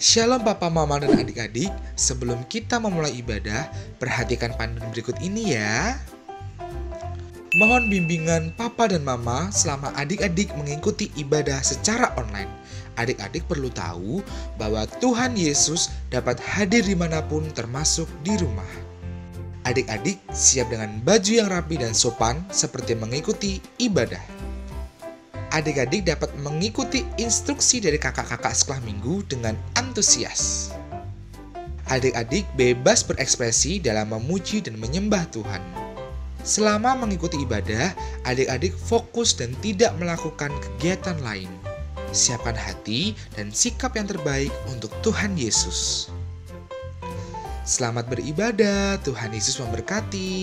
Shalom Papa, Mama, dan adik-adik. Sebelum kita memulai ibadah, perhatikan panduan berikut ini ya. Mohon bimbingan Papa dan Mama selama adik-adik mengikuti ibadah secara online. Adik-adik perlu tahu bahwa Tuhan Yesus dapat hadir dimanapun termasuk di rumah. Adik-adik siap dengan baju yang rapi dan sopan seperti mengikuti ibadah. Adik-adik dapat mengikuti instruksi dari kakak-kakak sekolah minggu dengan antusias. Adik-adik bebas berekspresi dalam memuji dan menyembah Tuhan. Selama mengikuti ibadah, adik-adik fokus dan tidak melakukan kegiatan lain. Siapkan hati dan sikap yang terbaik untuk Tuhan Yesus. Selamat beribadah, Tuhan Yesus memberkati.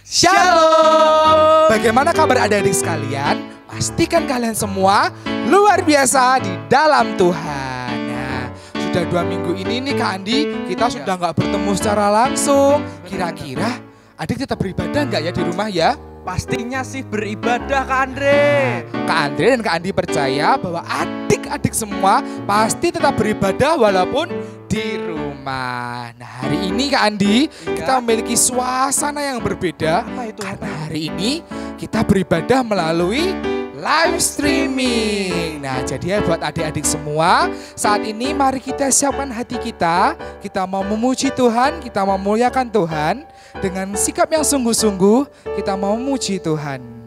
Shalom! Bagaimana kabar adik-adik sekalian? Pastikan kalian semua luar biasa di dalam Tuhan. Nah, sudah 2 minggu ini nih Kak Andi, kita sudah nggak bertemu secara langsung. Kira-kira adik tetap beribadah nggak ya di rumah ya? Pastinya sih beribadah Kak Andre. Kak Andre dan Kak Andi percaya bahwa adik-adik semua pasti tetap beribadah walaupun di rumah. Nah, hari ini Kak Andi, kita memiliki suasana yang berbeda. Apa itu? Karena hari ini kita beribadah melalui live streaming. Nah, jadi buat adik-adik semua, saat ini mari kita siapkan hati kita. Kita mau memuji Tuhan, kita mau memuliakan Tuhan. Dengan sikap yang sungguh-sungguh, kita mau memuji Tuhan.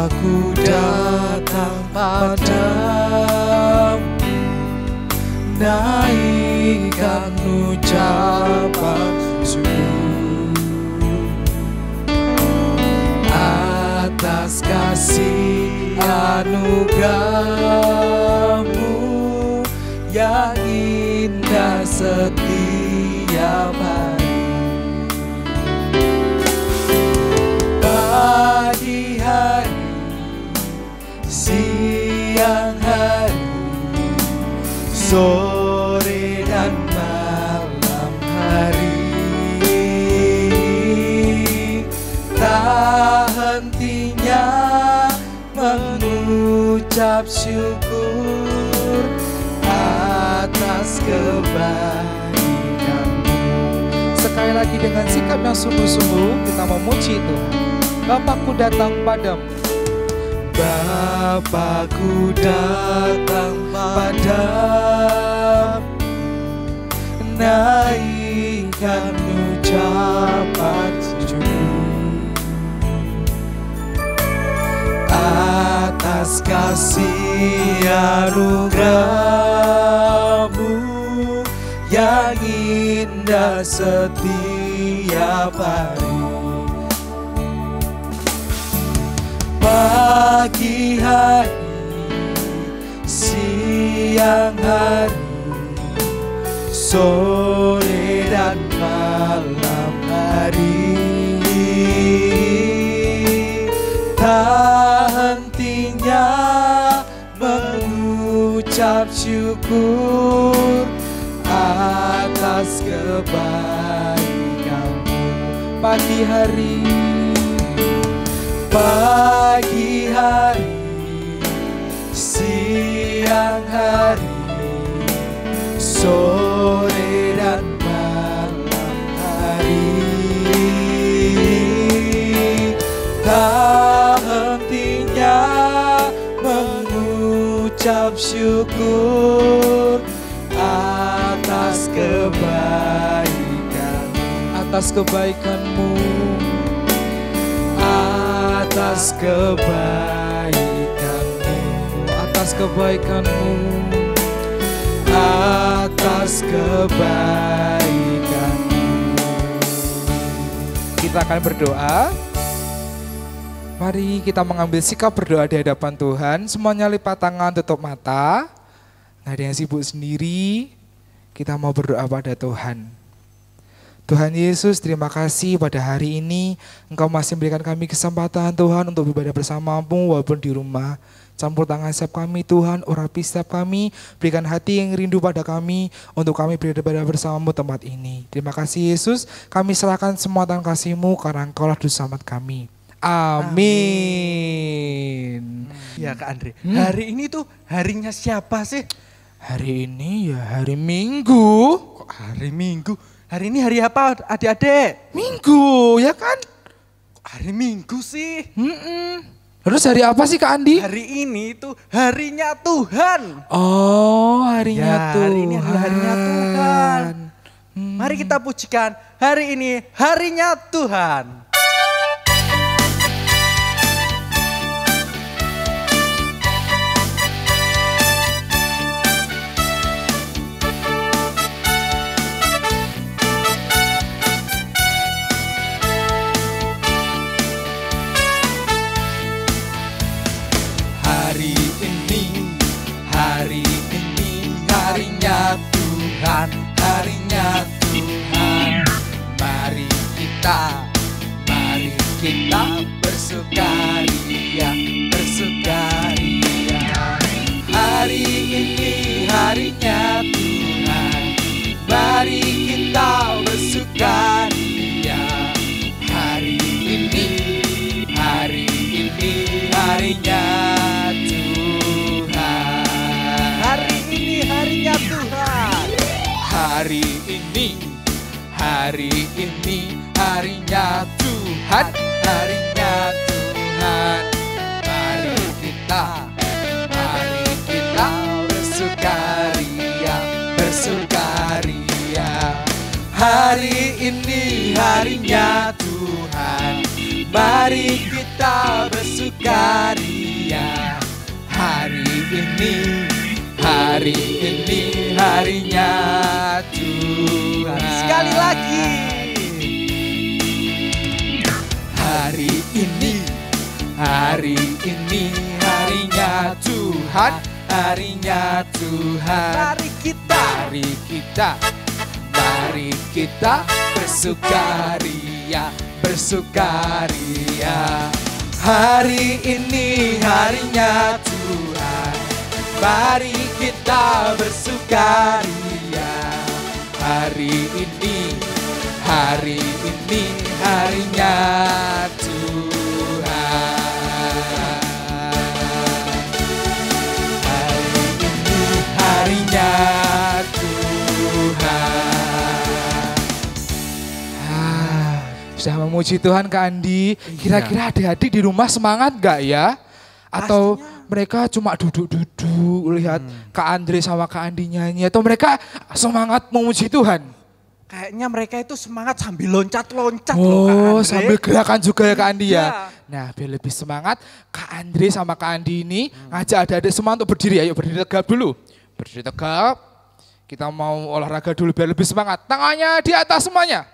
Aku datang padamu, naikkan ucapan syukur atas kasih anugerah-Mu yang indah setiap hari. Pagi hari, siang hari, sore dan malam hari, tak hentinya mengucap syukur atas kebaikan-Mu. Sekali lagi dengan sikap yang sungguh-sungguh, kita memuji Tuhan. Bapakku datang padamu. Bapakku datang padamu, naikkan ucapan syukur atas kasih anugerah-Mu yang indah setiap hari. Pagi hari, siang hari, sore dan malam hari, tak hentinya mengucap syukur atas kebaikan-Mu. Pagi hari, pagi hari, siang hari, sore dan malam hari, tak hentinya mengucap syukur atas kebaikan-Mu. Atas kebaikan-Mu, Atas kebaikan-Mu, atas kebaikan-Mu. Kita akan berdoa. Mari kita mengambil sikap berdoa di hadapan Tuhan. Semuanya lipat tangan, tutup mata. Nggak ada yang sibuk sendiri, kita mau berdoa pada Tuhan. Tuhan Yesus, terima kasih pada hari ini Engkau masih memberikan kami kesempatan Tuhan untuk beribadah bersama-Mu walaupun di rumah. Campur tangan setiap kami Tuhan, urapi setiap kami, berikan hati yang rindu pada kami untuk kami beribadah bersama-Mu tempat ini. Terima kasih Yesus, kami serahkan semua tangan kasih-Mu karena Engkaulah Juru Selamat kami. Amin. Ya Kak Andre, hari ini tuh harinya siapa sih? Hari ini ya hari Minggu. Kok hari Minggu? Hari ini hari apa adik-adik? Minggu ya kan? Kok hari Minggu sih? Terus hari apa sih Kak Andi? Hari ini tuh harinya Tuhan. Oh, harinya Ya, Tuhan. hari ini harinya Tuhan. Mari kita pujikan hari ini harinya Tuhan. Harinya Tuhan, harinya Tuhan. Mari kita bersukaria, bersukaria. Hari ini harinya Tuhan, mari kita bersukaria. Hari ini harinya Tuhan. Hari ini harinya Tuhan, harinya Tuhan. Mari kita bersukaria, bersukaria. Hari ini harinya Tuhan, mari kita bersukaria. Hari ini harinya Tuhan. Sekali lagi. Hari ini harinya Tuhan, harinya Tuhan. Mari kita bersukaria, bersukaria. Hari ini harinya Tuhan, mari kita bersukaria. Hari ini harinya Tuhan. Hari ini harinya Tuhan. Sudah memuji Tuhan Kak Andi. Kira-kira adik-adik di rumah semangat gak ya? Atau mereka cuma duduk-duduk lihat Kak Andre sama Kak Andi nyanyi, atau mereka semangat memuji Tuhan? Kayaknya mereka itu semangat sambil loncat-loncat loh Kak Andre. Sambil gerakan juga ya Kak Andi ya? Iya. Nah biar lebih semangat, Kak Andre sama Kak Andi ini ngajak adik-adik semua untuk berdiri. Ayo berdiri tegap dulu. Berdiri tegap. Kita mau olahraga dulu biar lebih semangat. Tangannya di atas semuanya.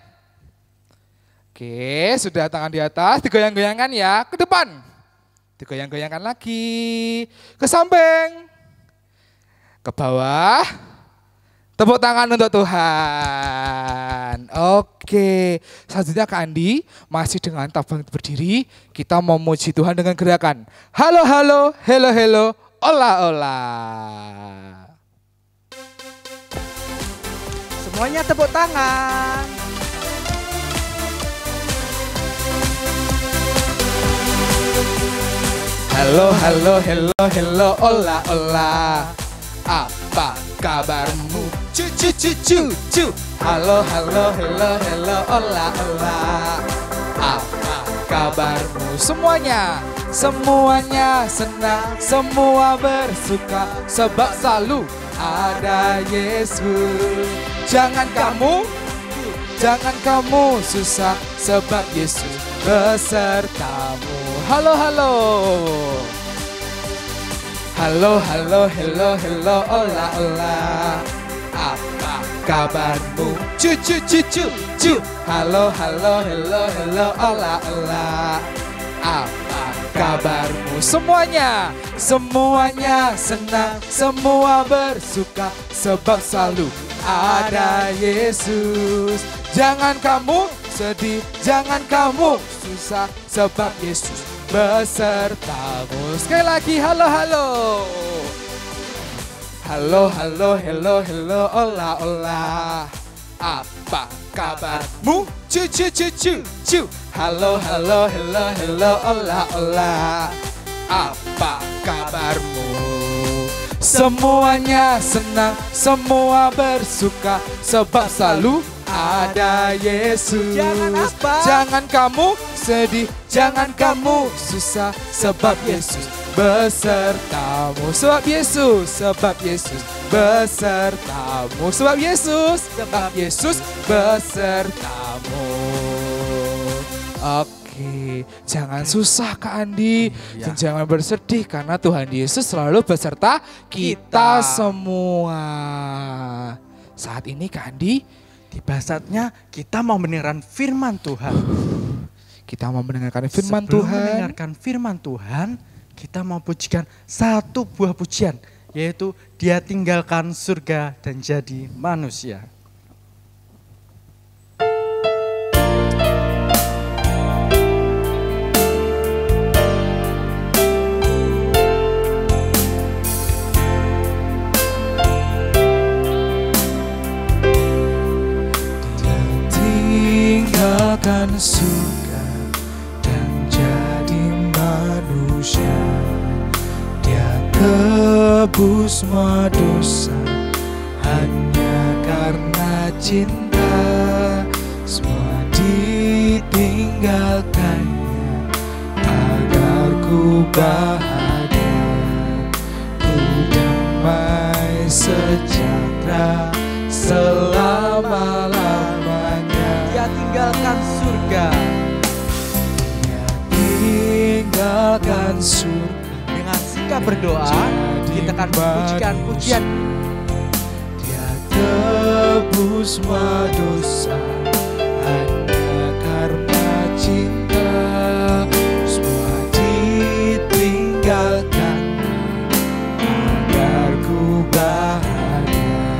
Oke, sudah tangan di atas, digoyang-goyangkan ya, ke depan. Digoyang-goyangkan lagi, ke samping, ke bawah, tepuk tangan untuk Tuhan. Oke, selanjutnya Kak Andi, masih dengan tabang berdiri, kita mau memuji Tuhan dengan gerakan halo halo, hello hello, ola ola. Semuanya tepuk tangan. Halo, halo, hello, hello, ola, ola. Apa kabarmu? Cu, cu, cu, cu, cu. Halo, halo, hello, hello, ola, ola. Apa kabarmu? Semuanya, semuanya senang, semua bersuka, sebab selalu ada Yesus. Jangan kamu susah, sebab Yesus besertamu. Halo, halo. Halo, halo, hello, hello, ola, ola. Apa kabarmu? Cu, cu, cu, cu, cu. Halo, halo, hello, hello, ola, ola. Apa kabarmu? Semuanya senang, semua bersuka, sebab selalu ada Yesus. Jangan kamu sedih, jangan kamu susah, sebab Yesus besertamu. Sekali lagi, halo, halo. Halo, halo, hello, hello, ola, ola. Apa kabarmu? Cu, cu, cu, cu, cu. Halo, halo, hello, hello, ola, ola. Apa kabarmu? Semuanya senang, semua bersuka, sebab selalu ada Yesus. Jangan apa? Jangan kamu sedih, jangan kamu susah, sebab Yesus besertamu. Sebab Yesus besertamu. Sebab Yesus besertamu. Oke, jangan susah Kak Andi, dan jangan bersedih karena Tuhan Yesus selalu beserta kita semua. Saat ini Kak Andi, Tiba saatnya kita mau mendengarkan firman Tuhan. kita mau mendengarkan firman Sebelum Tuhan. mendengarkan firman Tuhan, kita mau pujikan satu buah pujian, yaitu Dia tinggalkan surga dan jadi manusia. Tinggalkan surga dan jadi manusia. Dia tebus semua dosa hanya karena cinta. Semua ditinggalkannya agar ku bahagia, ku damai sejahtera selama-lamanya. Dia tinggalkan surga. Dia tinggalkan surga. Dengan sikap berdoa, kita akan pujikan pujian. Dia tebus semua dosa hanya karena cinta. Semua ditinggalkan agar ku bahagia,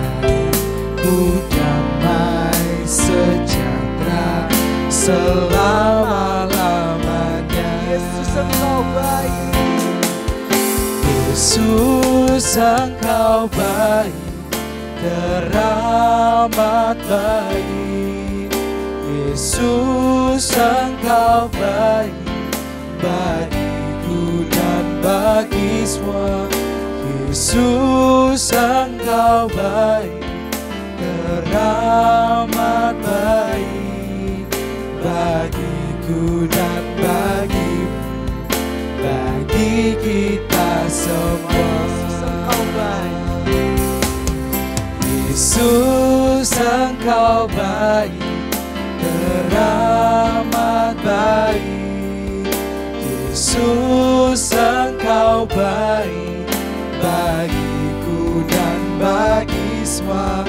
ku damai sejahtera selama-lamanya. Yesus engkau baik. Yesus engkau baik, teramat baik. Yesus engkau baik, bagiku dan bagi semua. Yesus engkau baik, teramat baik, bagiku dan bagimu, bagi kita semua. Yesus engkau baik, teramat baik. Yesus engkau baik, bagiku dan bagi semua.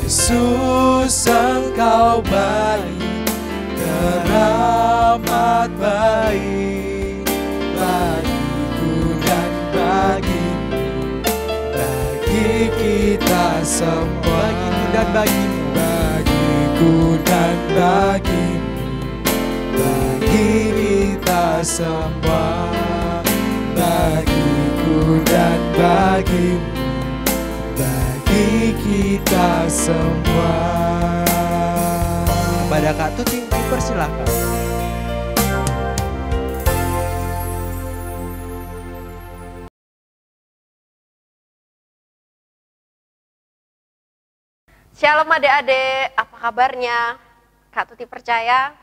Yesus engkau baik, teramat baik, bagiku dan bagimu, bagi kita semua. Bagiku dan bagimu, bagiku dan bagimu, bagi kita semua. Bagiku dan bagimu, bagi kita semua. kepada Kak Tuti dipersilahkan. Shalom adik-adik, apa kabarnya? Kak Tuti percaya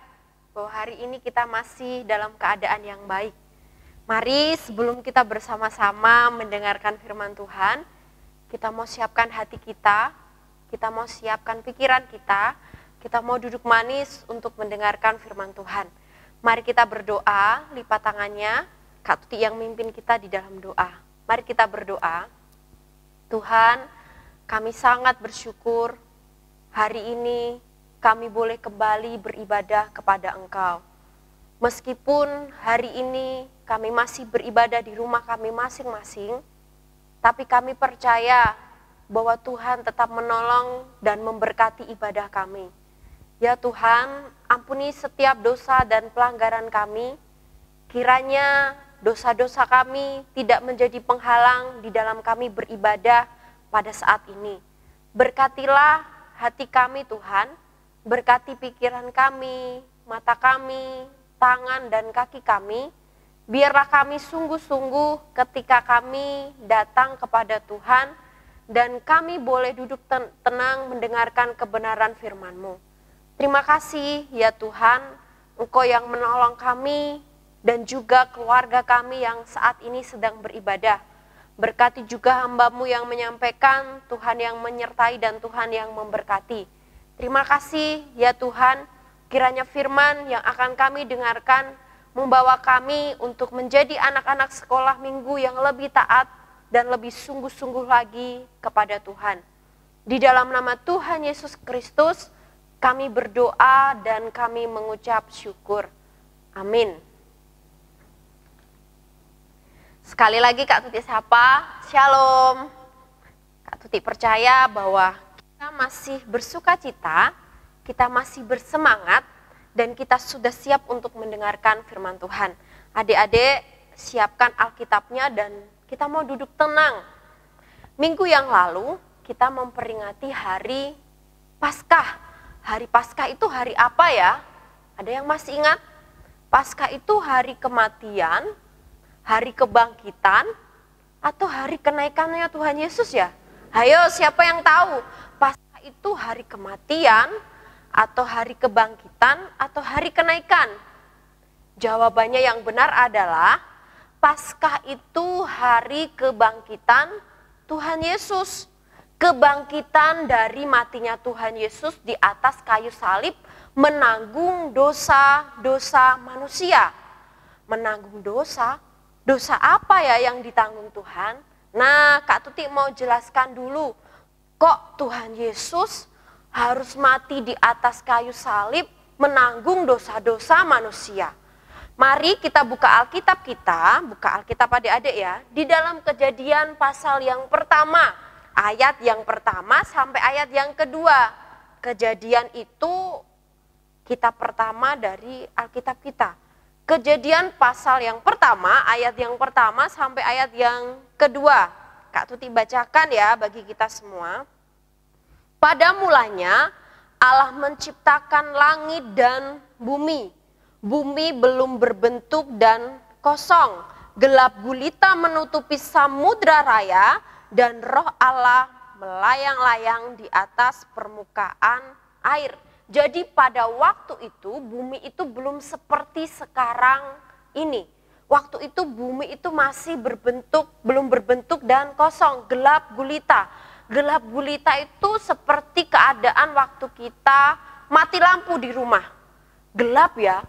bahwa hari ini kita masih dalam keadaan yang baik. Mari sebelum kita bersama-sama mendengarkan firman Tuhan, kita mau siapkan hati kita mau siapkan pikiran kita mau duduk manis untuk mendengarkan firman Tuhan. Mari kita berdoa, lipat tangannya, Kak Tuti yang mimpin kita di dalam doa. Mari kita berdoa. Tuhan, kami sangat bersyukur hari ini kami boleh kembali beribadah kepada Engkau. Meskipun hari ini kami masih beribadah di rumah kami masing-masing, tapi kami percaya bahwa Tuhan tetap menolong dan memberkati ibadah kami. Ya Tuhan, ampuni setiap dosa dan pelanggaran kami. Kiranya dosa-dosa kami tidak menjadi penghalang di dalam kami beribadah pada saat ini. Berkatilah hati kami Tuhan, berkati pikiran kami, mata kami, tangan dan kaki kami. Biarlah kami sungguh-sungguh ketika kami datang kepada Tuhan dan kami boleh duduk tenang mendengarkan kebenaran firman-Mu. Terima kasih ya Tuhan, Engkau yang menolong kami dan juga keluarga kami yang saat ini sedang beribadah. Berkati juga hamba-Mu yang menyampaikan, Tuhan yang menyertai dan Tuhan yang memberkati. Terima kasih ya Tuhan, kiranya firman yang akan kami dengarkan membawa kami untuk menjadi anak-anak sekolah minggu yang lebih taat dan lebih sungguh-sungguh lagi kepada Tuhan. Di dalam nama Tuhan Yesus Kristus, kami berdoa dan kami mengucap syukur. Amin. Sekali lagi Kak Tuti sapa, Shalom. Kak Tuti percaya bahwa kita masih bersuka cita, kita masih bersemangat, dan kita sudah siap untuk mendengarkan firman Tuhan. Adik-adik, siapkan Alkitabnya dan kita mau duduk tenang. Minggu yang lalu kita memperingati hari Paskah. Hari Paskah itu hari apa ya? Ada yang masih ingat? Paskah itu hari kematian, hari kebangkitan, atau hari kenaikannya Tuhan Yesus ya? Ayo, siapa yang tahu? Paskah itu hari kematian, atau hari kebangkitan, atau hari kenaikan? Jawabannya yang benar adalah Paskah itu hari kebangkitan Tuhan Yesus. Kebangkitan dari matinya Tuhan Yesus di atas kayu salib menanggung dosa-dosa manusia. Menanggung dosa? Dosa apa ya yang ditanggung Tuhan? Nah, Kak Tuti mau jelaskan dulu. Kok Tuhan Yesus harus mati di atas kayu salib menanggung dosa-dosa manusia? Mari kita buka Alkitab kita, buka Alkitab adik-adik ya, di dalam Kejadian pasal yang pertama, ayat yang pertama sampai ayat yang kedua. Kejadian itu kitab pertama dari Alkitab kita. Kejadian pasal yang pertama, ayat yang pertama sampai ayat yang kedua. Kak Tuti bacakan ya bagi kita semua. Pada mulanya Allah menciptakan langit dan bumi. Bumi belum berbentuk dan kosong. Gelap gulita menutupi samudra raya dan roh Allah melayang-layang di atas permukaan air. Jadi pada waktu itu bumi itu belum seperti sekarang ini. Waktu itu bumi itu masih berbentuk, belum berbentuk dan kosong, gelap gulita. Gelap gulita itu seperti keadaan waktu kita mati lampu di rumah. Gelap ya,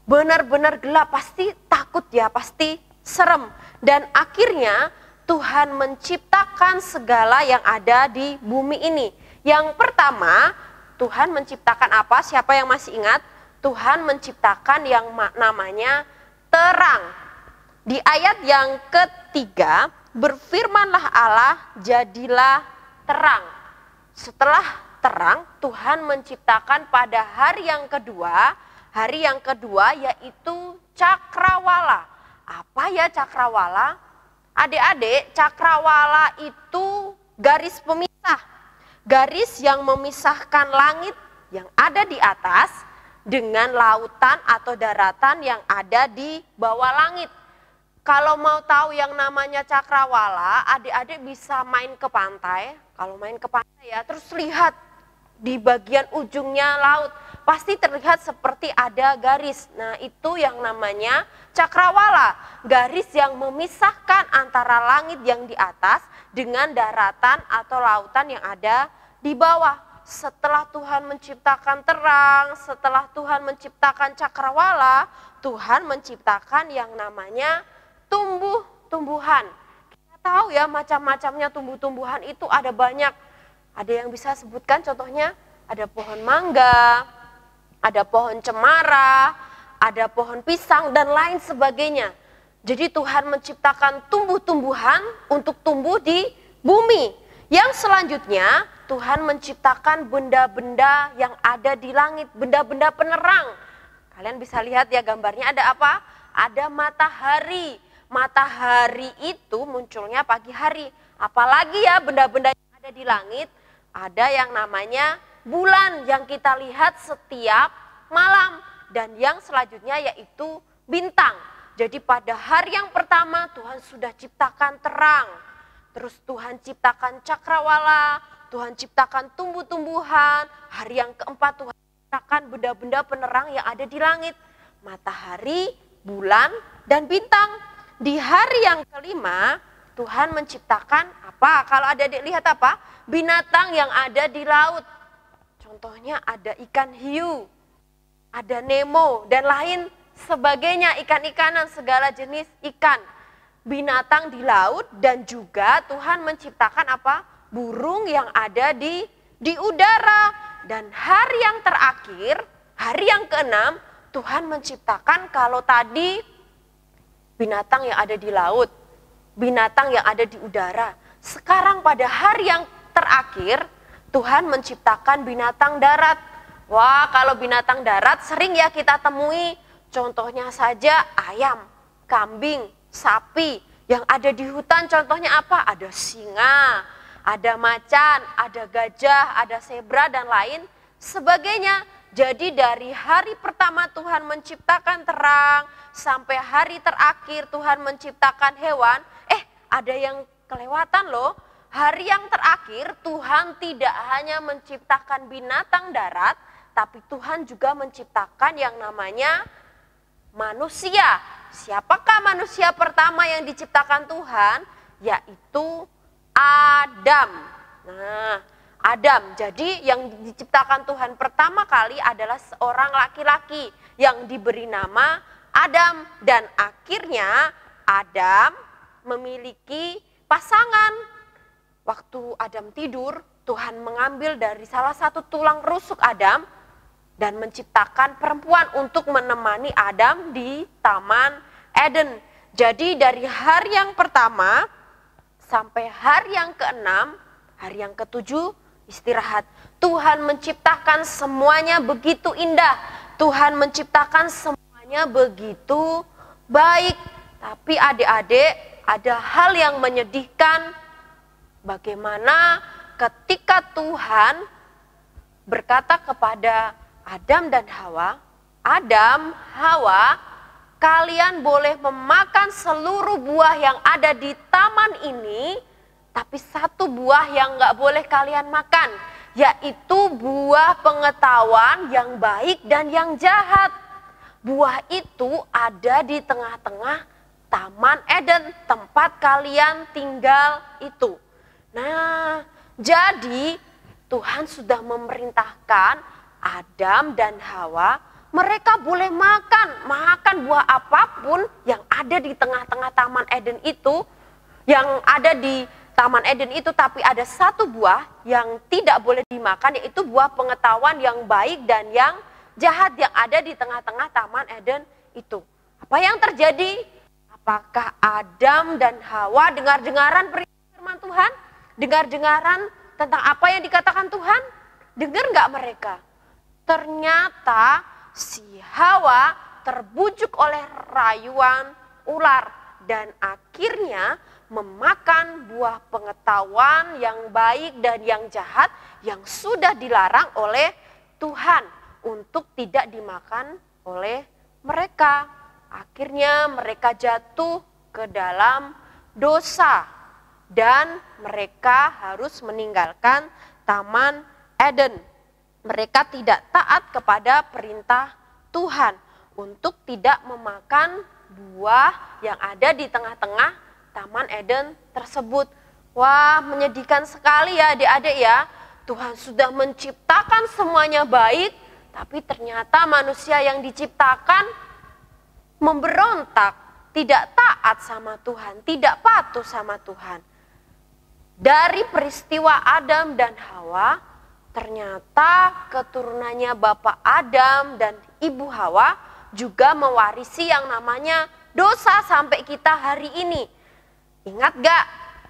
benar-benar gelap, pasti takut ya, pasti serem. Dan akhirnya Tuhan menciptakan segala yang ada di bumi ini. Yang pertama, Tuhan menciptakan apa? Siapa yang masih ingat? Tuhan menciptakan yang namanya terang. Di ayat yang ketiga, berfirmanlah Allah, jadilah terang. Setelah terang, Tuhan menciptakan pada hari yang kedua. Hari yang kedua yaitu cakrawala. Apa ya cakrawala? Adik-adik, cakrawala itu garis pemisah. Garis yang memisahkan langit yang ada di atas dengan lautan atau daratan yang ada di bawah langit. Kalau mau tahu yang namanya cakrawala, adik-adik bisa main ke pantai. Kalau main ke pantai ya, terus lihat di bagian ujungnya laut. Pasti terlihat seperti ada garis. Nah, itu yang namanya cakrawala. Garis yang memisahkan antara langit yang di atas dengan daratan atau lautan yang ada di bawah. Setelah Tuhan menciptakan terang, setelah Tuhan menciptakan cakrawala, Tuhan menciptakan yang namanya tumbuh-tumbuhan. Kita tahu ya macam-macamnya tumbuh-tumbuhan itu ada banyak. Ada yang bisa sebutkan contohnya? Ada pohon mangga, ada pohon cemara, ada pohon pisang dan lain sebagainya. Jadi Tuhan menciptakan tumbuh-tumbuhan untuk tumbuh di bumi. Yang selanjutnya Tuhan menciptakan benda-benda yang ada di langit, benda-benda penerang. Kalian bisa lihat ya gambarnya ada apa? Ada matahari. Matahari itu munculnya pagi hari. Apalagi ya benda-benda yang ada di langit, ada yang namanya bulan yang kita lihat setiap malam. Dan yang selanjutnya yaitu bintang. Jadi pada hari yang pertama Tuhan sudah ciptakan terang. Terus Tuhan ciptakan cakrawala, Tuhan ciptakan tumbuh-tumbuhan. Hari yang keempat Tuhan ciptakan benda-benda penerang yang ada di langit. Matahari, bulan, dan bintang. Di hari yang kelima Tuhan menciptakan apa? Kalau adik-adik lihat apa? Binatang yang ada di laut. Contohnya ada ikan hiu, ada Nemo, dan lain sebagainya, ikan-ikanan, segala jenis ikan, binatang di laut, dan juga Tuhan menciptakan apa? Burung yang ada di udara. Dan hari yang terakhir, hari yang keenam, Tuhan menciptakan kalau tadi binatang yang ada di laut, binatang yang ada di udara. Sekarang pada hari yang terakhir, Tuhan menciptakan binatang darat. Wah, kalau binatang darat sering ya kita temui. Contohnya saja ayam, kambing, sapi. Yang ada di hutan contohnya apa? Ada singa, ada macan, ada gajah, ada zebra dan lain sebagainya. Jadi dari hari pertama Tuhan menciptakan terang sampai hari terakhir Tuhan menciptakan hewan. Ada yang kelewatan loh. Hari yang terakhir Tuhan tidak hanya menciptakan binatang darat, tapi Tuhan juga menciptakan yang namanya manusia. Siapakah manusia pertama yang diciptakan Tuhan? Yaitu Adam. Nah, Adam. Jadi yang diciptakan Tuhan pertama kali adalah seorang laki-laki yang diberi nama Adam. Dan akhirnya Adam memiliki pasangan. Waktu Adam tidur, Tuhan mengambil dari salah satu tulang rusuk Adam dan menciptakan perempuan untuk menemani Adam di Taman Eden. Jadi dari hari yang pertama sampai hari yang keenam, hari yang ketujuh istirahat. Tuhan menciptakan semuanya begitu indah. Tuhan menciptakan semuanya begitu baik. Tapi adik-adik, ada hal yang menyedihkan. Bagaimana ketika Tuhan berkata kepada Adam dan Hawa, Adam, Hawa, kalian boleh memakan seluruh buah yang ada di taman ini, tapi satu buah yang gak boleh kalian makan, yaitu buah pengetahuan yang baik dan yang jahat. Buah itu ada di tengah-tengah Taman Eden, tempat kalian tinggal itu. Nah, jadi Tuhan sudah memerintahkan Adam dan Hawa, mereka boleh makan buah apapun yang ada di tengah-tengah Taman Eden itu, yang ada di Taman Eden itu, tapi ada satu buah yang tidak boleh dimakan, yaitu buah pengetahuan yang baik dan yang jahat yang ada di tengah-tengah Taman Eden itu. Apa yang terjadi? Apakah Adam dan Hawa dengar-dengaran firman Tuhan? Dengar-dengaran tentang apa yang dikatakan Tuhan? Dengar nggak mereka? Ternyata si Hawa terbujuk oleh rayuan ular dan akhirnya memakan buah pengetahuan yang baik dan yang jahat yang sudah dilarang oleh Tuhan untuk tidak dimakan oleh mereka. Akhirnya mereka jatuh ke dalam dosa dan mereka harus meninggalkan Taman Eden. Mereka tidak taat kepada perintah Tuhan untuk tidak memakan buah yang ada di tengah-tengah Taman Eden tersebut. Wah, menyedihkan sekali ya adik-adik ya. Tuhan sudah menciptakan semuanya baik, tapi ternyata manusia yang diciptakan memberontak, tidak taat sama Tuhan, tidak patuh sama Tuhan. Dari peristiwa Adam dan Hawa, ternyata keturunannya Bapak Adam dan Ibu Hawa juga mewarisi yang namanya dosa sampai kita hari ini. Ingat gak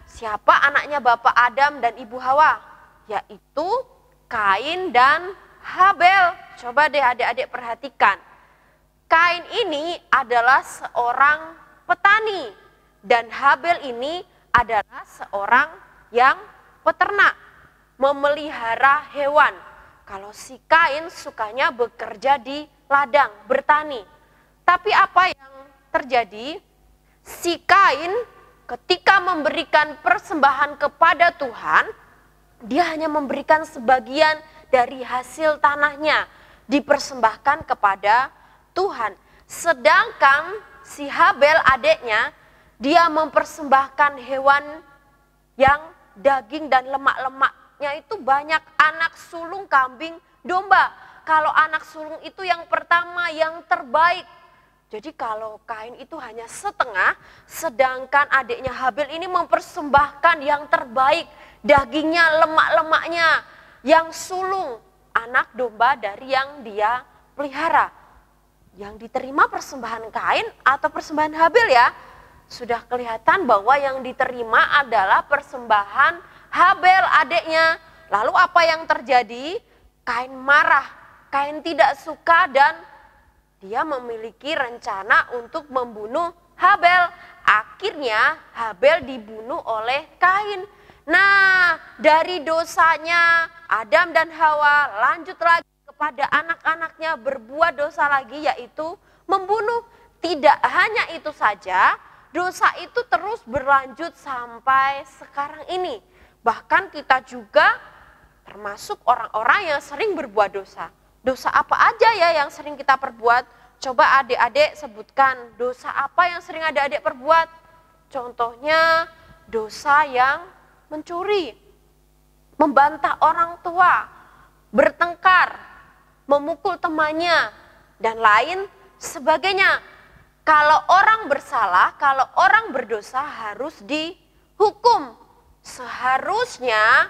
siapa anaknya Bapak Adam dan Ibu Hawa? Yaitu Kain dan Habel. Coba deh adik-adik perhatikan. Kain ini adalah seorang petani dan Habel ini adalah seorang yang peternak, memelihara hewan. Kalau si Kain sukanya bekerja di ladang, bertani. Tapi apa yang terjadi? Si Kain ketika memberikan persembahan kepada Tuhan, dia hanya memberikan sebagian dari hasil tanahnya, dipersembahkan kepada Tuhan. Sedangkan si Habel adiknya, dia mempersembahkan hewan yang daging dan lemak-lemaknya itu banyak, anak sulung kambing, domba. Kalau anak sulung itu yang pertama, yang terbaik. Jadi kalau Kain itu hanya setengah, sedangkan adiknya Habel ini mempersembahkan yang terbaik, dagingnya, lemak-lemaknya, yang sulung, anak domba dari yang dia pelihara. Yang diterima persembahan Kain atau persembahan Habel ya? Sudah kelihatan bahwa yang diterima adalah persembahan Habel adiknya. Lalu apa yang terjadi? Kain marah, Kain tidak suka dan dia memiliki rencana untuk membunuh Habel. Akhirnya Habel dibunuh oleh Kain. Nah, dari dosanya Adam dan Hawa lanjut lagi kepada anak-anaknya berbuat dosa lagi, yaitu membunuh. Tidak hanya itu saja, dosa itu terus berlanjut sampai sekarang ini. Bahkan kita juga termasuk orang-orang yang sering berbuat dosa. Dosa apa aja ya yang sering kita perbuat? Coba adik-adik sebutkan dosa apa yang sering adik-adik perbuat. Contohnya dosa yang mencuri, membantah orang tua, bertengkar, memukul temannya, dan lain sebagainya. Kalau orang bersalah, kalau orang berdosa harus dihukum. Seharusnya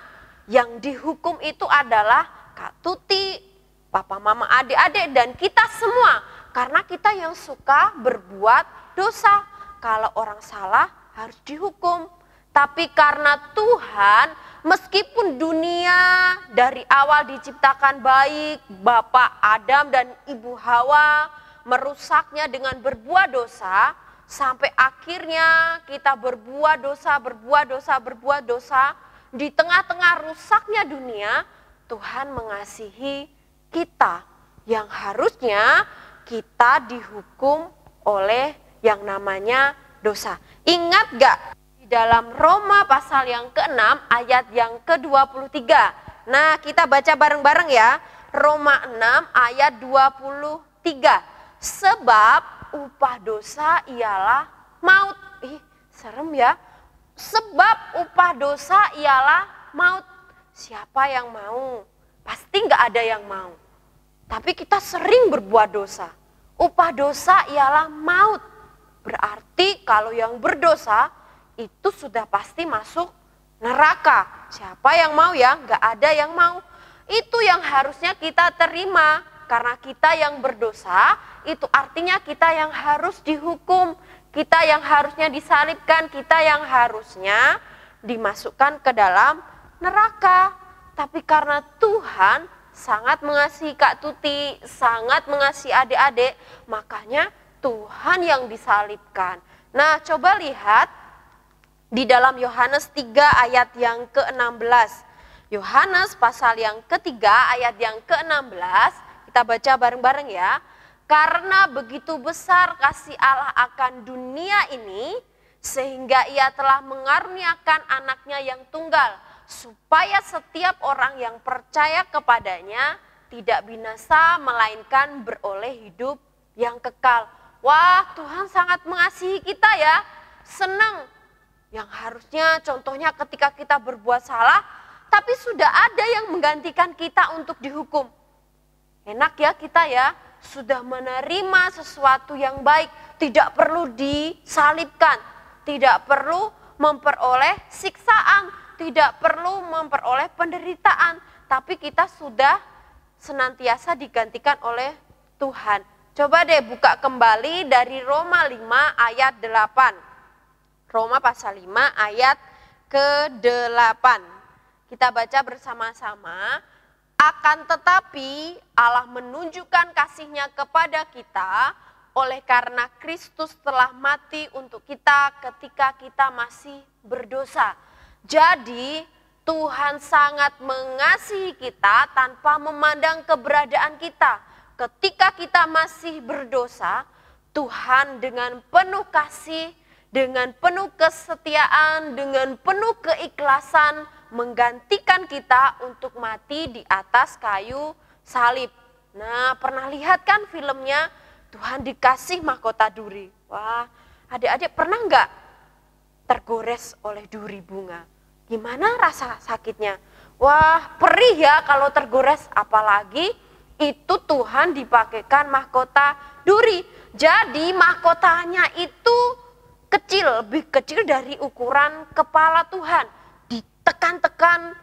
yang dihukum itu adalah Kak Tuti, Papa Mama adik-adik dan kita semua. Karena kita yang suka berbuat dosa. Kalau orang salah harus dihukum. Tapi karena Tuhan, meskipun dunia dari awal diciptakan baik, Bapak Adam dan Ibu Hawa merusaknya dengan berbuat dosa, sampai akhirnya kita berbuat dosa, di tengah-tengah rusaknya dunia, Tuhan mengasihi kita yang harusnya kita dihukum oleh yang namanya dosa. Ingat gak di dalam Roma pasal yang ke-6 ayat yang ke-23. Nah, kita baca bareng-bareng ya. Roma 6 ayat 23. Sebab upah dosa ialah maut. Ih, serem ya. Sebab upah dosa ialah maut. Siapa yang mau? Pasti gak ada yang mau. Tapi kita sering berbuat dosa. Upah dosa ialah maut. Berarti kalau yang berdosa itu sudah pasti masuk neraka. Siapa yang mau ya? Gak ada yang mau. Itu yang harusnya kita terima. Karena kita yang berdosa, itu artinya kita yang harus dihukum. Kita yang harusnya disalibkan. Kita yang harusnya dimasukkan ke dalam neraka. Tapi karena Tuhan sangat mengasihi Kak Tuti, sangat mengasihi adik-adik, makanya Tuhan yang disalibkan. Nah, coba lihat di dalam Yohanes 3 ayat yang ke-16. Yohanes pasal yang ketiga ayat yang ke-16, kita baca bareng-bareng ya. Karena begitu besar kasih Allah akan dunia ini, sehingga ia telah mengaruniakan anaknya yang tunggal, supaya setiap orang yang percaya kepadanya tidak binasa, melainkan beroleh hidup yang kekal. Wah, Tuhan sangat mengasihi kita ya, senang. Yang harusnya contohnya ketika kita berbuat salah, tapi sudah ada yang menggantikan kita untuk dihukum. Enak ya kita ya, sudah menerima sesuatu yang baik, tidak perlu disalibkan, tidak perlu memperoleh siksaan, tidak perlu memperoleh penderitaan, tapi kita sudah senantiasa digantikan oleh Tuhan. Coba deh buka kembali dari Roma 5 ayat 8. Roma pasal 5 ayat ke-8. Kita baca bersama-sama. Akan tetapi Allah menunjukkan kasih-Nya kepada kita oleh karena Kristus telah mati untuk kita ketika kita masih berdosa. Jadi Tuhan sangat mengasihi kita tanpa memandang keberadaan kita. Ketika kita masih berdosa, Tuhan dengan penuh kasih, dengan penuh kesetiaan, dengan penuh keikhlasan menggantikan kita untuk mati di atas kayu salib. Nah, pernah lihat kan filmnya Tuhan dikasih mahkota duri? Wah, adik-adik pernah nggak tergores oleh duri bunga? Gimana rasa sakitnya? Wah, perih ya kalau tergores, apalagi itu Tuhan dipakaikan mahkota duri. Jadi mahkotanya itu kecil, lebih kecil dari ukuran kepala Tuhan. Ditekan-tekan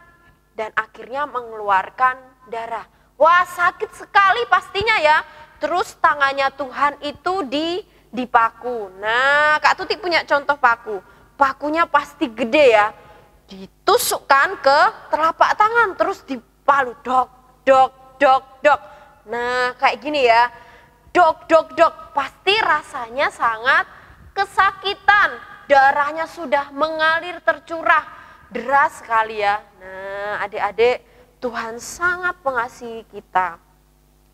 dan akhirnya mengeluarkan darah. Wah, sakit sekali pastinya ya. Terus tangannya Tuhan itu dipaku. Nah, Kak Tuti punya contoh paku. Pakunya pasti gede ya. Ditusukkan ke telapak tangan terus dipalu dok dok dok dok. Nah, kayak gini ya. Dok dok dok. Pasti rasanya sangat kesakitan. Darahnya sudah mengalir tercurah. Deras sekali ya. Nah, adik-adik, Tuhan sangat mengasihi kita.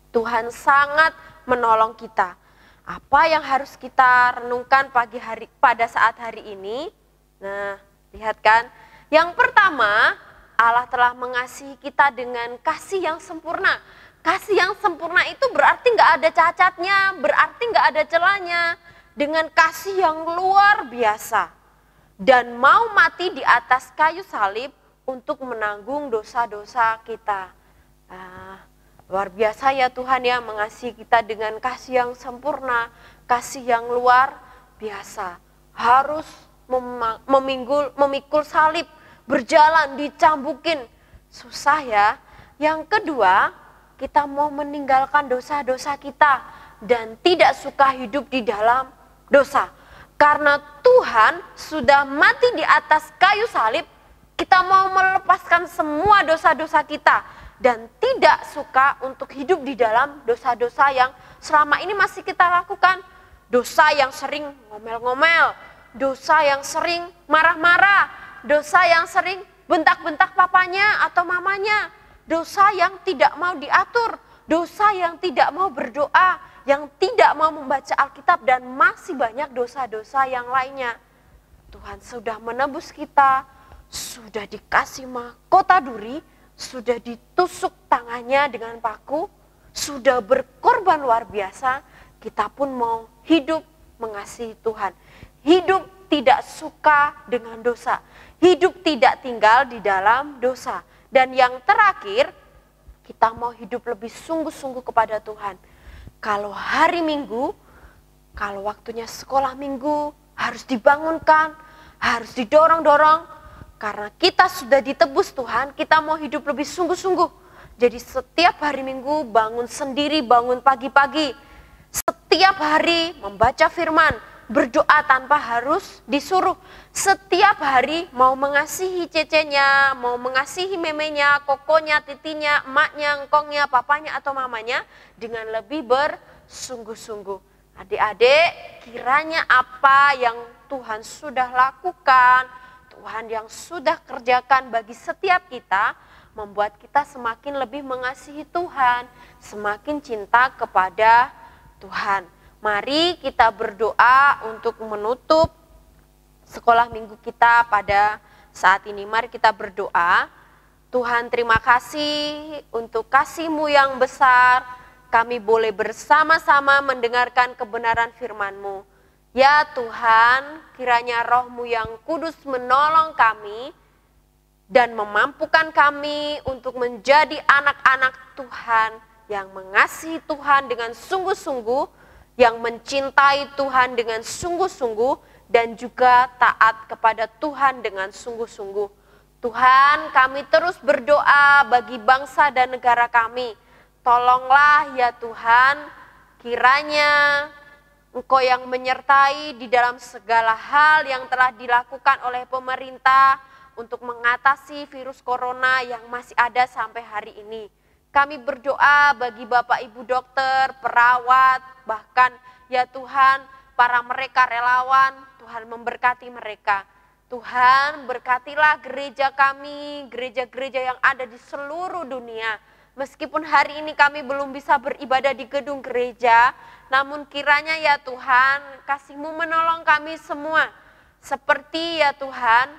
Tuhan sangat menolong kita. Apa yang harus kita renungkan pada saat hari ini? Nah, lihat kan. Yang pertama, Allah telah mengasihi kita dengan kasih yang sempurna. Kasih yang sempurna itu berarti nggak ada cacatnya, berarti nggak ada celahnya. Dengan kasih yang luar biasa. Dan mau mati di atas kayu salib untuk menanggung dosa-dosa kita. Luar biasa ya Tuhan ya, mengasihi kita dengan kasih yang sempurna, kasih yang luar biasa. Harus memikul salib, berjalan, dicambukin. Susah ya. Yang kedua, kita mau meninggalkan dosa-dosa kita dan tidak suka hidup di dalam dosa. Karena Tuhan sudah mati di atas kayu salib, kita mau melepaskan semua dosa-dosa kita dan tidak suka untuk hidup di dalam dosa-dosa yang selama ini masih kita lakukan. Dosa yang sering ngomel-ngomel, dosa yang sering marah-marah, dosa yang sering bentak-bentak papanya atau mamanya, dosa yang tidak mau diatur, dosa yang tidak mau berdoa, yang tidak mau membaca Alkitab, dan masih banyak dosa-dosa yang lainnya. Tuhan sudah menebus kita, sudah dikasih mahkota duri, sudah ditusuk tangannya dengan paku, sudah berkorban luar biasa. Kita pun mau hidup mengasihi Tuhan. Hidup tidak suka dengan dosa. Hidup tidak tinggal di dalam dosa. Dan yang terakhir, kita mau hidup lebih sungguh-sungguh kepada Tuhan. Kalau hari Minggu, kalau waktunya sekolah Minggu, harus dibangunkan, harus didorong-dorong. Karena kita sudah ditebus Tuhan, kita mau hidup lebih sungguh-sungguh. Jadi setiap hari Minggu bangun sendiri, bangun pagi-pagi. Setiap hari membaca firman, berdoa tanpa harus disuruh. Setiap hari mau mengasihi cecenya, mau mengasihi memenya, kokonya, titinya, emaknya, engkongnya, papanya atau mamanya dengan lebih bersungguh-sungguh. Adik-adik, kiranya apa yang Tuhan sudah lakukan, Tuhan yang sudah kerjakan bagi setiap kita, membuat kita semakin lebih mengasihi Tuhan, semakin cinta kepada Tuhan. Mari kita berdoa untuk menutup sekolah minggu kita pada saat ini. Mari kita berdoa. Tuhan, terima kasih untuk kasih-Mu yang besar. Kami boleh bersama-sama mendengarkan kebenaran firman-Mu. Ya Tuhan, kiranya Roh-Mu yang kudus menolong kami dan memampukan kami untuk menjadi anak-anak Tuhan yang mengasihi Tuhan dengan sungguh-sungguh, yang mencintai Tuhan dengan sungguh-sungguh, dan juga taat kepada Tuhan dengan sungguh-sungguh. Tuhan, kami terus berdoa bagi bangsa dan negara kami. Tolonglah ya Tuhan, Kiranya Engkau yang menyertai di dalam segala hal yang telah dilakukan oleh pemerintah untuk mengatasi virus corona yang masih ada sampai hari ini. Kami berdoa bagi Bapak Ibu dokter, perawat, bahkan ya Tuhan para mereka relawan, Tuhan memberkati mereka. Tuhan berkatilah gereja kami, gereja-gereja yang ada di seluruh dunia. Meskipun hari ini kami belum bisa beribadah di gedung gereja, namun kiranya ya Tuhan, kasih-Mu menolong kami semua. Seperti ya Tuhan,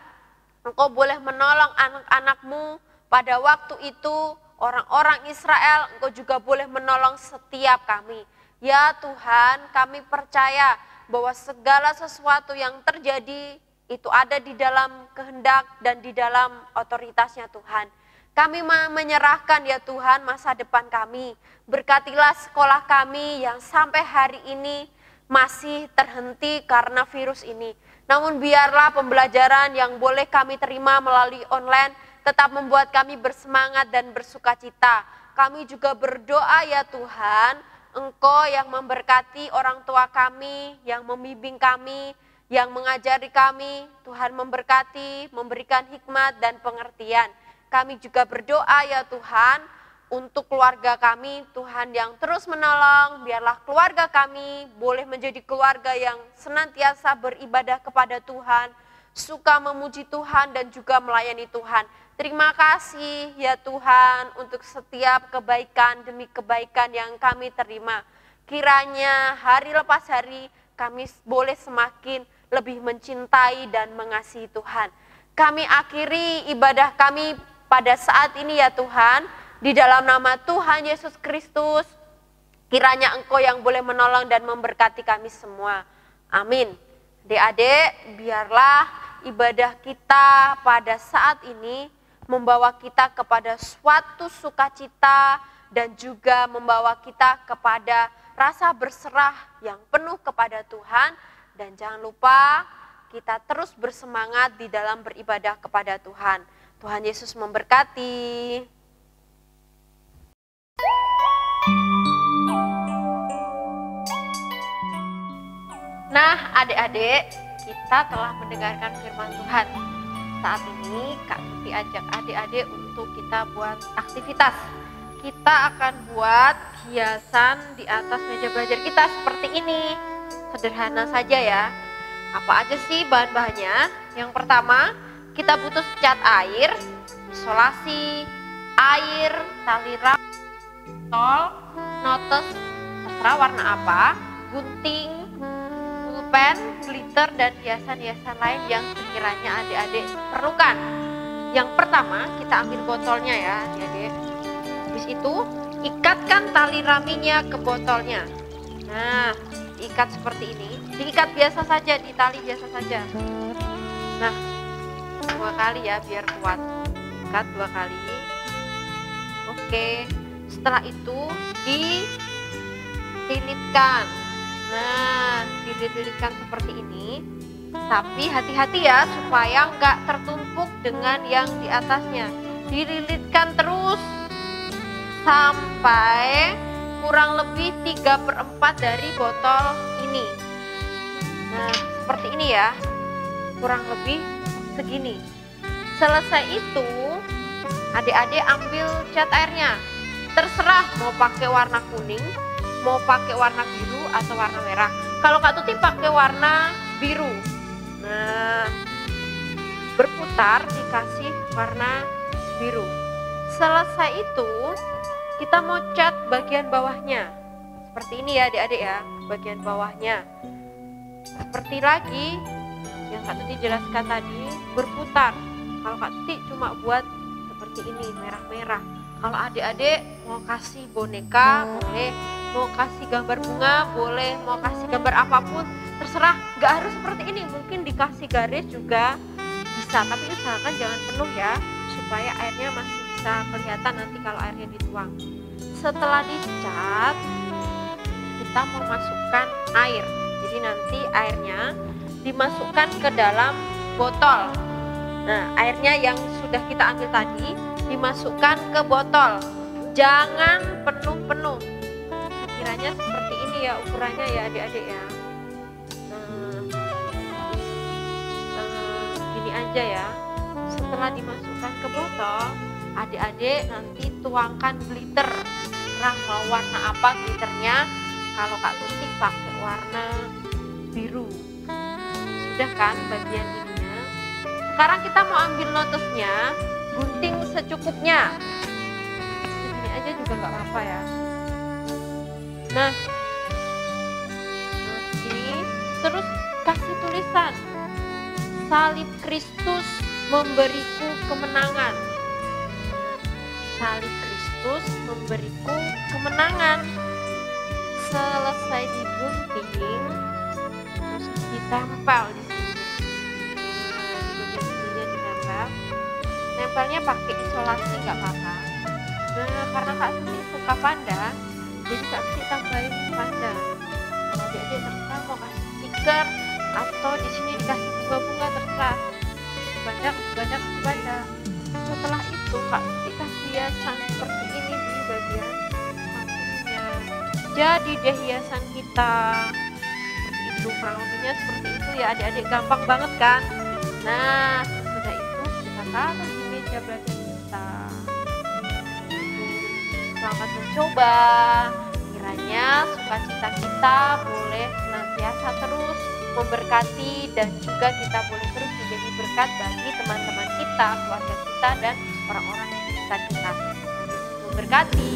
Engkau boleh menolong anak-anak-Mu pada waktu itu, orang-orang Israel, Engkau juga boleh menolong setiap kami. Ya Tuhan, kami percaya bahwa segala sesuatu yang terjadi itu ada di dalam kehendak dan di dalam otoritasnya Tuhan. Kami menyerahkan ya Tuhan masa depan kami. Berkatilah sekolah kami yang sampai hari ini masih terhenti karena virus ini. Namun biarlah pembelajaran yang boleh kami terima melalui online tetap membuat kami bersemangat dan bersukacita. Kami juga berdoa ya Tuhan, Engkau yang memberkati orang tua kami, yang membimbing kami, yang mengajari kami. Tuhan memberkati, memberikan hikmat dan pengertian. Kami juga berdoa ya Tuhan untuk keluarga kami, Tuhan yang terus menolong, biarlah keluarga kami boleh menjadi keluarga yang senantiasa beribadah kepada Tuhan, suka memuji Tuhan dan juga melayani Tuhan. Terima kasih ya Tuhan untuk setiap kebaikan demi kebaikan yang kami terima. Kiranya hari lepas hari kami boleh semakin lebih mencintai dan mengasihi Tuhan. Kami akhiri ibadah kami pada saat ini ya Tuhan, di dalam nama Tuhan Yesus Kristus, kiranya Engkau yang boleh menolong dan memberkati kami semua. Amin. Adik-adik, biarlah ibadah kita pada saat ini membawa kita kepada suatu sukacita dan juga membawa kita kepada rasa berserah yang penuh kepada Tuhan. Dan jangan lupa kita terus bersemangat di dalam beribadah kepada Tuhan. Tuhan Yesus memberkati. Nah, adik-adik, kita telah mendengarkan firman Tuhan. Saat ini Kak Tuti ajak adik-adik untuk kita buat aktivitas. Kita akan buat hiasan di atas meja belajar kita seperti ini. Sederhana saja ya. Apa aja sih bahan-bahannya? Yang pertama, kita butuh cat air, isolasi, air, tali rap, tol, notes, terserah warna apa, gunting, pulpen, glitter, dan hiasan-hiasan lain yang sekiranya adik-adik perlukan. Yang pertama, kita ambil botolnya ya adik-adik. Habis itu, ikatkan tali raminya ke botolnya. Nah, diikat seperti ini. Diikat biasa saja, di tali biasa saja. Nah, 2 kali ya biar kuat. Ikat 2 kali. Oke, setelah itu dililitkan. Nah, dililitkan seperti ini. Tapi hati-hati ya supaya nggak tertumpuk dengan yang di atasnya. Dililitkan terus sampai kurang lebih 3/4 dari botol ini. Nah, seperti ini ya. Kurang lebih segini. Selesai itu, adik-adik ambil cat airnya. Terserah mau pakai warna kuning, mau pakai warna biru atau warna merah. Kalau Kak Tuti pakai warna biru. Nah, berputar dikasih warna biru. Selesai itu, kita mau cat bagian bawahnya. Seperti ini ya adik-adik ya, bagian bawahnya. Seperti lagi yang Kak Tuti jelaskan tadi, berputar. Kalau Kak Tuti cuma buat seperti ini, merah-merah. Kalau adik-adik mau kasih boneka, boleh. Mau kasih gambar bunga, boleh. Mau kasih gambar apapun, terserah. Nggak harus seperti ini, mungkin dikasih garis juga bisa. Tapi usahakan jangan penuh ya, supaya airnya masih bisa kelihatan nanti kalau airnya dituang. Setelah dicat, kita mau masukkan air. Jadi nanti airnya dimasukkan ke dalam botol. Nah, airnya yang sudah kita ambil tadi dimasukkan ke botol. Jangan penuh-penuh. Sekiranya seperti ini ini ya ukurannya ya adik-adik ya. Gini aja ya. Setelah dimasukkan ke botol, adik-adik nanti tuangkan glitter. Terang mau warna apa glitternya? Kalau Kak Tuti pakai warna biru. Sudah kan bagian ininya. Sekarang kita mau ambil lotusnya, gunting secukupnya. Segini aja juga nggak apa-apa ya. Nah, ini terus kasih tulisan salib Kristus memberiku kemenangan. Salib Kristus memberiku kemenangan. Selesai digunting, terus ditempel di sini. Bagian sininya ditempel. Nempelnya pakai isolasi nggak apa-apa. Nah, karena Kak Tuti suka panda, jadi Kak Tuti tambahin panda. Jadi terserah mau kasih stiker atau di sini dikasih bunga-bunga terserah. Banyak panda. Setelah itu Kak Tuti kasih hiasan seperti ini di bagian sampingnya. Jadi deh hiasan kita seperti itu, kurang lebihnya seperti itu ya adik-adik, gampang banget kan. Nah sesudah itu kita taruh di meja belajar kita. Selamat mencoba, kiranya sukacita kita boleh senantiasa terus memberkati dan juga kita boleh terus menjadi berkat bagi teman-teman kita, keluarga kita dan orang-orang di sekitar kita. Memberkati.